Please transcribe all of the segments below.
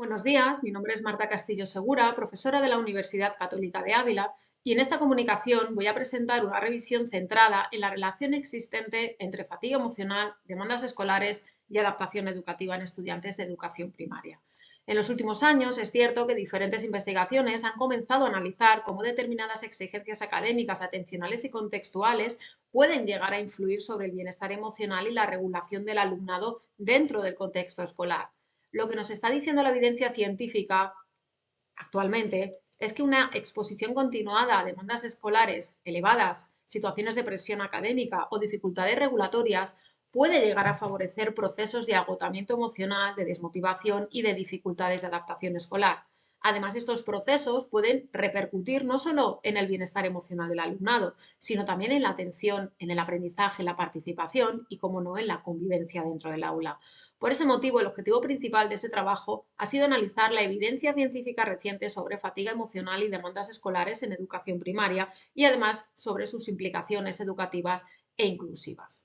Buenos días, mi nombre es Marta Castillo Segura, profesora de la Universidad Católica de Ávila, y en esta comunicación voy a presentar una revisión centrada en la relación existente entre fatiga emocional, demandas escolares y adaptación educativa en estudiantes de educación primaria. En los últimos años es cierto que diferentes investigaciones han comenzado a analizar cómo determinadas exigencias académicas, atencionales y contextuales pueden llegar a influir sobre el bienestar emocional y la regulación del alumnado dentro del contexto escolar. Lo que nos está diciendo la evidencia científica actualmente es que una exposición continuada a demandas escolares elevadas, situaciones de presión académica o dificultades regulatorias puede llegar a favorecer procesos de agotamiento emocional, de desmotivación y de dificultades de adaptación escolar. Además, estos procesos pueden repercutir no solo en el bienestar emocional del alumnado, sino también en la atención, en el aprendizaje, la participación y, como no, en la convivencia dentro del aula. Por ese motivo, el objetivo principal de este trabajo ha sido analizar la evidencia científica reciente sobre fatiga emocional y demandas escolares en educación primaria y además sobre sus implicaciones educativas e inclusivas.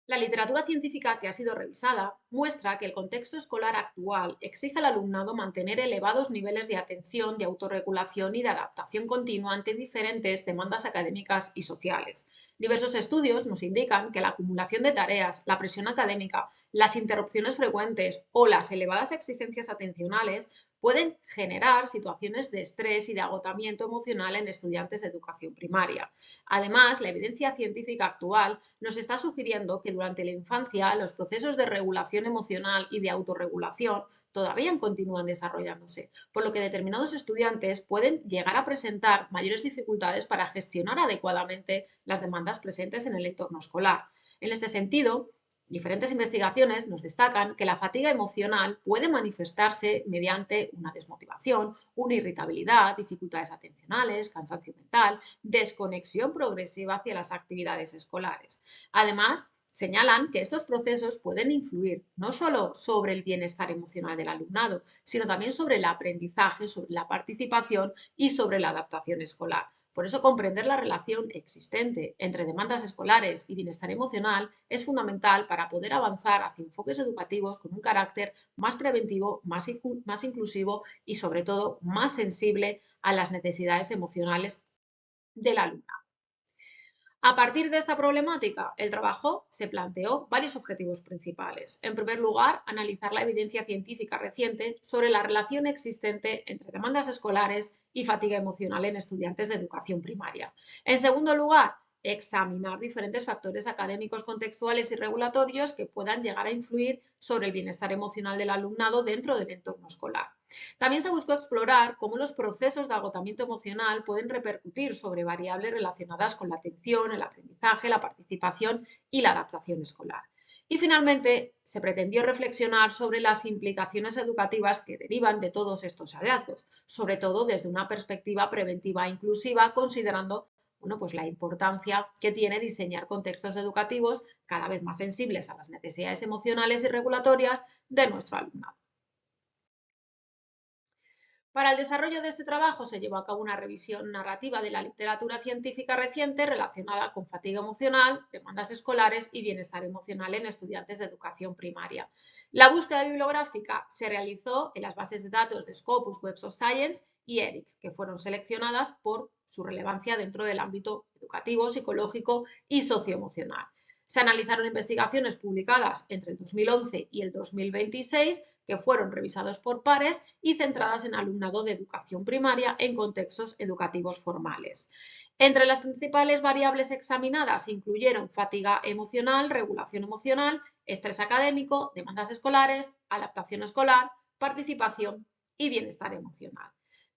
La literatura científica que ha sido revisada muestra que el contexto escolar actual exige al alumnado mantener elevados niveles de atención, de autorregulación y de adaptación continua ante diferentes demandas académicas y sociales. Diversos estudios nos indican que la acumulación de tareas, la presión académica, las interrupciones frecuentes o las elevadas exigencias atencionales pueden generar situaciones de estrés y de agotamiento emocional en estudiantes de educación primaria. Además, la evidencia científica actual nos está sugiriendo que durante la infancia los procesos de regulación emocional y de autorregulación todavía continúan desarrollándose, por lo que determinados estudiantes pueden llegar a presentar mayores dificultades para gestionar adecuadamente las demandas presentes en el entorno escolar. En este sentido, diferentes investigaciones nos destacan que la fatiga emocional puede manifestarse mediante una desmotivación, una irritabilidad, dificultades atencionales, cansancio mental, desconexión progresiva hacia las actividades escolares. Además, señalan que estos procesos pueden influir no solo sobre el bienestar emocional del alumnado, sino también sobre el aprendizaje, sobre la participación y sobre la adaptación escolar. Por eso, comprender la relación existente entre demandas escolares y bienestar emocional es fundamental para poder avanzar hacia enfoques educativos con un carácter más preventivo, más inclusivo y, sobre todo, más sensible a las necesidades emocionales del alumnado. A partir de esta problemática, el trabajo se planteó varios objetivos principales. En primer lugar, analizar la evidencia científica reciente sobre la relación existente entre demandas escolares y fatiga emocional en estudiantes de educación primaria. En segundo lugar, examinar diferentes factores académicos, contextuales y regulatorios que puedan llegar a influir sobre el bienestar emocional del alumnado dentro del entorno escolar. También se buscó explorar cómo los procesos de agotamiento emocional pueden repercutir sobre variables relacionadas con la atención, el aprendizaje, la participación y la adaptación escolar. Y finalmente, se pretendió reflexionar sobre las implicaciones educativas que derivan de todos estos hallazgos, sobre todo desde una perspectiva preventiva e inclusiva, considerando pues la importancia que tiene diseñar contextos educativos cada vez más sensibles a las necesidades emocionales y regulatorias de nuestro alumnado. Para el desarrollo de este trabajo se llevó a cabo una revisión narrativa de la literatura científica reciente relacionada con fatiga emocional, demandas escolares y bienestar emocional en estudiantes de educación primaria. La búsqueda bibliográfica se realizó en las bases de datos de Scopus, Web of Science y ERICS, que fueron seleccionadas por su relevancia dentro del ámbito educativo, psicológico y socioemocional. Se analizaron investigaciones publicadas entre el 2011 y el 2026 que fueron revisados por pares y centradas en alumnado de educación primaria en contextos educativos formales. Entre las principales variables examinadas incluyeron fatiga emocional, regulación emocional, estrés académico, demandas escolares, adaptación escolar, participación y bienestar emocional.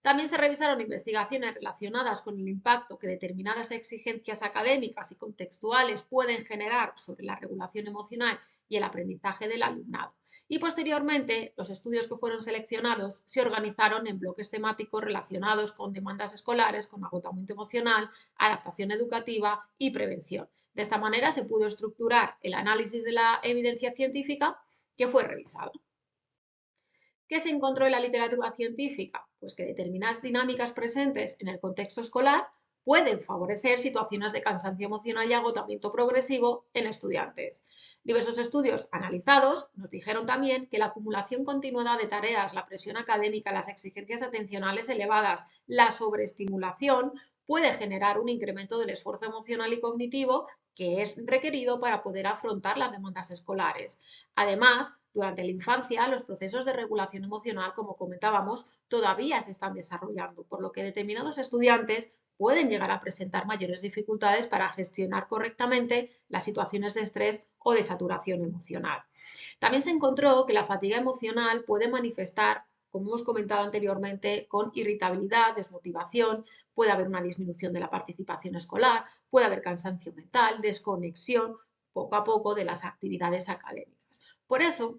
También se revisaron investigaciones relacionadas con el impacto que determinadas exigencias académicas y contextuales pueden generar sobre la regulación emocional y el aprendizaje del alumnado. Y posteriormente, los estudios que fueron seleccionados se organizaron en bloques temáticos relacionados con demandas escolares, con agotamiento emocional, adaptación educativa y prevención. De esta manera se pudo estructurar el análisis de la evidencia científica que fue revisado. ¿Qué se encontró en la literatura científica? Pues que determinadas dinámicas presentes en el contexto escolar pueden favorecer situaciones de cansancio emocional y agotamiento progresivo en estudiantes. Diversos estudios analizados nos dijeron también que la acumulación continuada de tareas, la presión académica, las exigencias atencionales elevadas, la sobreestimulación puede generar un incremento del esfuerzo emocional y cognitivo que es requerido para poder afrontar las demandas escolares. Además, durante la infancia, los procesos de regulación emocional, como comentábamos, todavía se están desarrollando, por lo que determinados estudiantes pueden llegar a presentar mayores dificultades para gestionar correctamente las situaciones de estrés o de saturación emocional. También se encontró que la fatiga emocional puede manifestar, como hemos comentado anteriormente, con irritabilidad, desmotivación, puede haber una disminución de la participación escolar, puede haber cansancio mental, desconexión poco a poco de las actividades académicas. Por eso,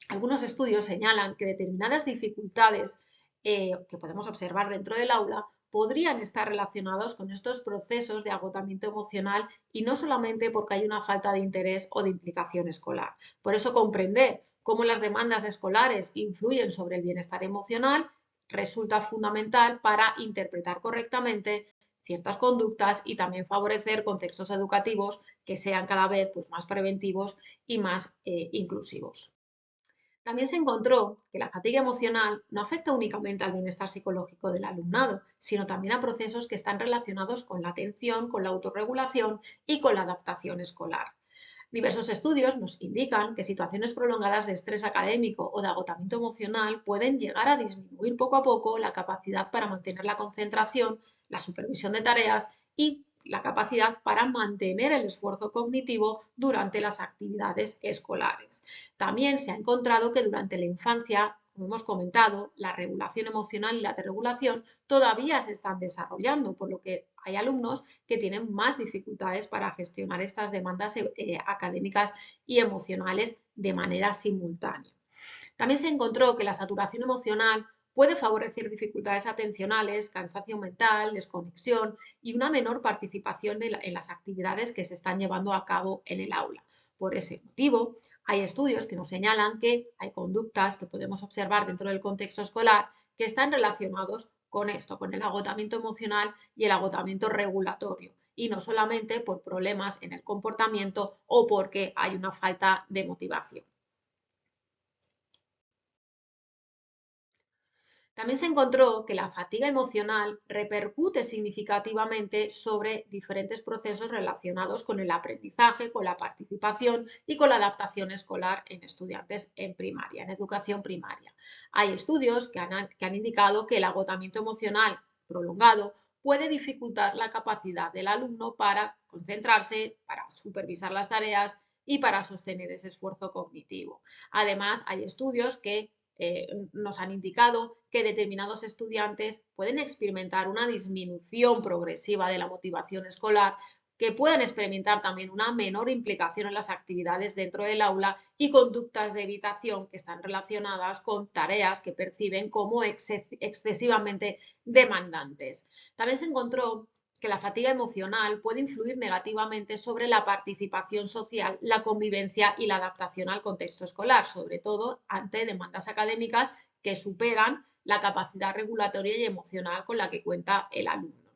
algunos estudios señalan que determinadas dificultades que podemos observar dentro del aula podrían estar relacionados con estos procesos de agotamiento emocional y no solamente porque hay una falta de interés o de implicación escolar. Por eso comprender cómo las demandas escolares influyen sobre el bienestar emocional resulta fundamental para interpretar correctamente ciertas conductas y también favorecer contextos educativos que sean cada vez pues, más preventivos y más inclusivos. También se encontró que la fatiga emocional no afecta únicamente al bienestar psicológico del alumnado, sino también a procesos que están relacionados con la atención, con la autorregulación y con la adaptación escolar. Diversos estudios nos indican que situaciones prolongadas de estrés académico o de agotamiento emocional pueden llegar a disminuir poco a poco la capacidad para mantener la concentración, la supervisión de tareas y la capacidad para mantener el esfuerzo cognitivo durante las actividades escolares. También se ha encontrado que durante la infancia, como hemos comentado, la regulación emocional y la desregulación todavía se están desarrollando, por lo que hay alumnos que tienen más dificultades para gestionar estas demandas académicas y emocionales de manera simultánea. También se encontró que la saturación emocional puede favorecer dificultades atencionales, cansancio mental, desconexión y una menor participación en las actividades que se están llevando a cabo en el aula. Por ese motivo, hay estudios que nos señalan que hay conductas que podemos observar dentro del contexto escolar que están relacionados con esto, con el agotamiento emocional y el agotamiento regulatorio, y no solamente por problemas en el comportamiento o porque hay una falta de motivación. También se encontró que la fatiga emocional repercute significativamente sobre diferentes procesos relacionados con el aprendizaje, con la participación y con la adaptación escolar en estudiantes en primaria, en educación primaria. Hay estudios que han indicado que el agotamiento emocional prolongado puede dificultar la capacidad del alumno para concentrarse, para supervisar las tareas y para sostener ese esfuerzo cognitivo. Además, hay estudios que nos han indicado que determinados estudiantes pueden experimentar una disminución progresiva de la motivación escolar, que puedan experimentar también una menor implicación en las actividades dentro del aula y conductas de evitación que están relacionadas con tareas que perciben como excesivamente demandantes. También se encontró que la fatiga emocional puede influir negativamente sobre la participación social, la convivencia y la adaptación al contexto escolar, sobre todo ante demandas académicas que superan la capacidad regulatoria y emocional con la que cuenta el alumno.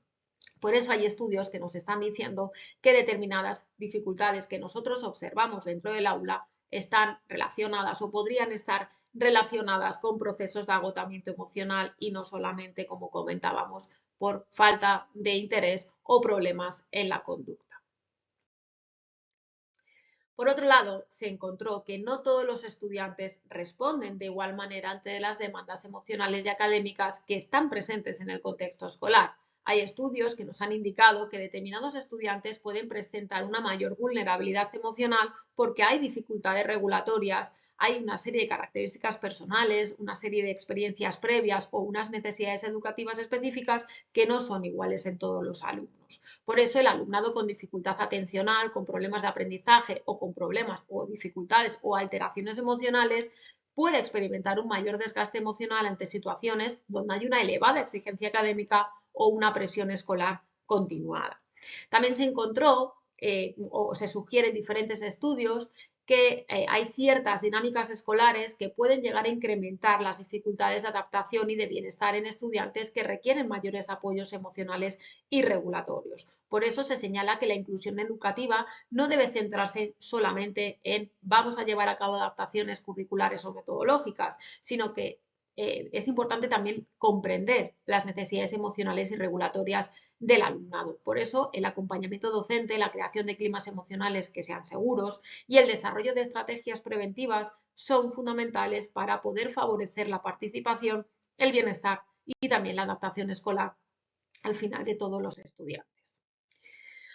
Por eso hay estudios que nos están diciendo que determinadas dificultades que nosotros observamos dentro del aula están relacionadas o podrían estar relacionadas con procesos de agotamiento emocional y no solamente, como comentábamos, por falta de interés o problemas en la conducta. Por otro lado, se encontró que no todos los estudiantes responden de igual manera ante las demandas emocionales y académicas que están presentes en el contexto escolar. Hay estudios que nos han indicado que determinados estudiantes pueden presentar una mayor vulnerabilidad emocional porque hay dificultades regulatorias, hay una serie de características personales, una serie de experiencias previas o unas necesidades educativas específicas que no son iguales en todos los alumnos. Por eso el alumnado con dificultad atencional, con problemas de aprendizaje o con problemas o dificultades o alteraciones emocionales puede experimentar un mayor desgaste emocional ante situaciones donde hay una elevada exigencia académica o una presión escolar continuada. También se encontró o se sugieren diferentes estudios que hay ciertas dinámicas escolares que pueden llegar a incrementar las dificultades de adaptación y de bienestar en estudiantes que requieren mayores apoyos emocionales y regulatorios. Por eso se señala que la inclusión educativa no debe centrarse solamente en vamos a llevar a cabo adaptaciones curriculares o metodológicas, sino que es importante también comprender las necesidades emocionales y regulatorias del alumnado. Por eso, el acompañamiento docente, la creación de climas emocionales que sean seguros y el desarrollo de estrategias preventivas son fundamentales para poder favorecer la participación, el bienestar y también la adaptación escolar al final de todos los estudiantes.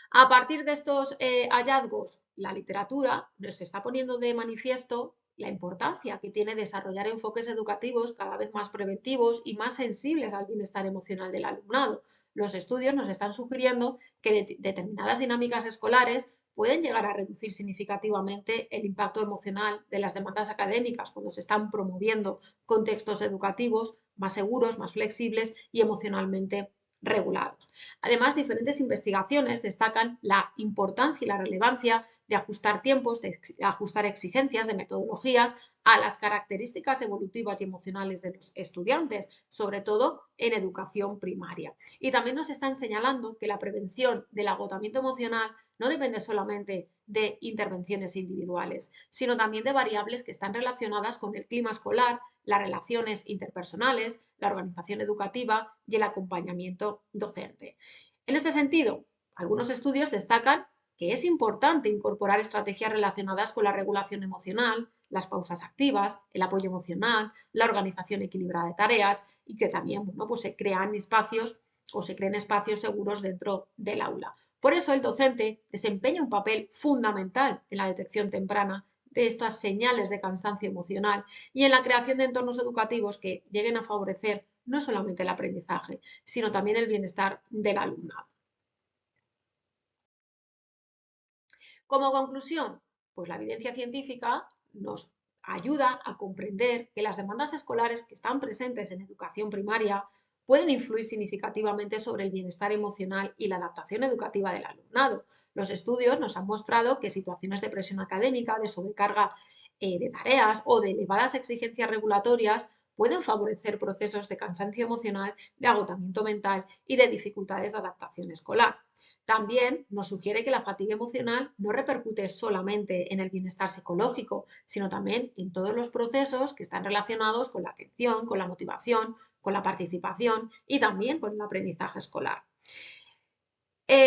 A partir de estos hallazgos, la literatura nos está poniendo de manifiesto la importancia que tiene desarrollar enfoques educativos cada vez más preventivos y más sensibles al bienestar emocional del alumnado. Los estudios nos están sugiriendo que determinadas dinámicas escolares pueden llegar a reducir significativamente el impacto emocional de las demandas académicas cuando se están promoviendo contextos educativos más seguros, más flexibles y emocionalmente regulados. Además, diferentes investigaciones destacan la importancia y la relevancia de ajustar tiempos, de ajustar exigencias de metodologías a las características evolutivas y emocionales de los estudiantes, sobre todo en educación primaria. Y también nos están señalando que la prevención del agotamiento emocional no depende solamente de intervenciones individuales, sino también de variables que están relacionadas con el clima escolar, las relaciones interpersonales, la organización educativa y el acompañamiento docente. En este sentido, algunos estudios destacan que es importante incorporar estrategias relacionadas con la regulación emocional, las pausas activas, el apoyo emocional, la organización equilibrada de tareas y que también pues se crean espacios o se creen espacios seguros dentro del aula. Por eso el docente desempeña un papel fundamental en la detección temprana de estas señales de cansancio emocional y en la creación de entornos educativos que lleguen a favorecer no solamente el aprendizaje, sino también el bienestar del alumnado. Como conclusión, pues la evidencia científica nos ayuda a comprender que las demandas escolares que están presentes en educación primaria pueden influir significativamente sobre el bienestar emocional y la adaptación educativa del alumnado. Los estudios nos han mostrado que situaciones de presión académica, de sobrecarga de tareas o de elevadas exigencias regulatorias pueden favorecer procesos de cansancio emocional, de agotamiento mental y de dificultades de adaptación escolar. También nos sugiere que la fatiga emocional no repercute solamente en el bienestar psicológico, sino también en todos los procesos que están relacionados con la atención, con la motivación, con la participación y también con el aprendizaje escolar.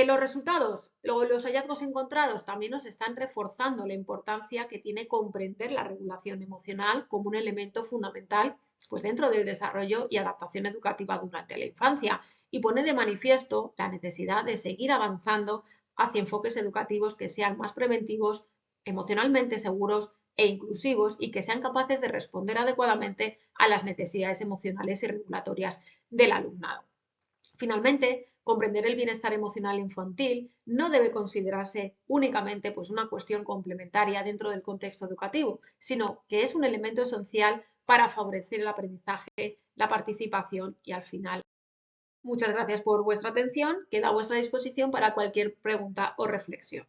Los resultados, los hallazgos encontrados también nos están reforzando la importancia que tiene comprender la regulación emocional como un elemento fundamental pues, dentro del desarrollo y adaptación educativa durante la infancia y pone de manifiesto la necesidad de seguir avanzando hacia enfoques educativos que sean más preventivos, emocionalmente seguros e inclusivos y que sean capaces de responder adecuadamente a las necesidades emocionales y regulatorias del alumnado. Finalmente, comprender el bienestar emocional infantil no debe considerarse únicamente pues, una cuestión complementaria dentro del contexto educativo, sino que es un elemento esencial para favorecer el aprendizaje, la participación y al final. Muchas gracias por vuestra atención. Queda a vuestra disposición para cualquier pregunta o reflexión.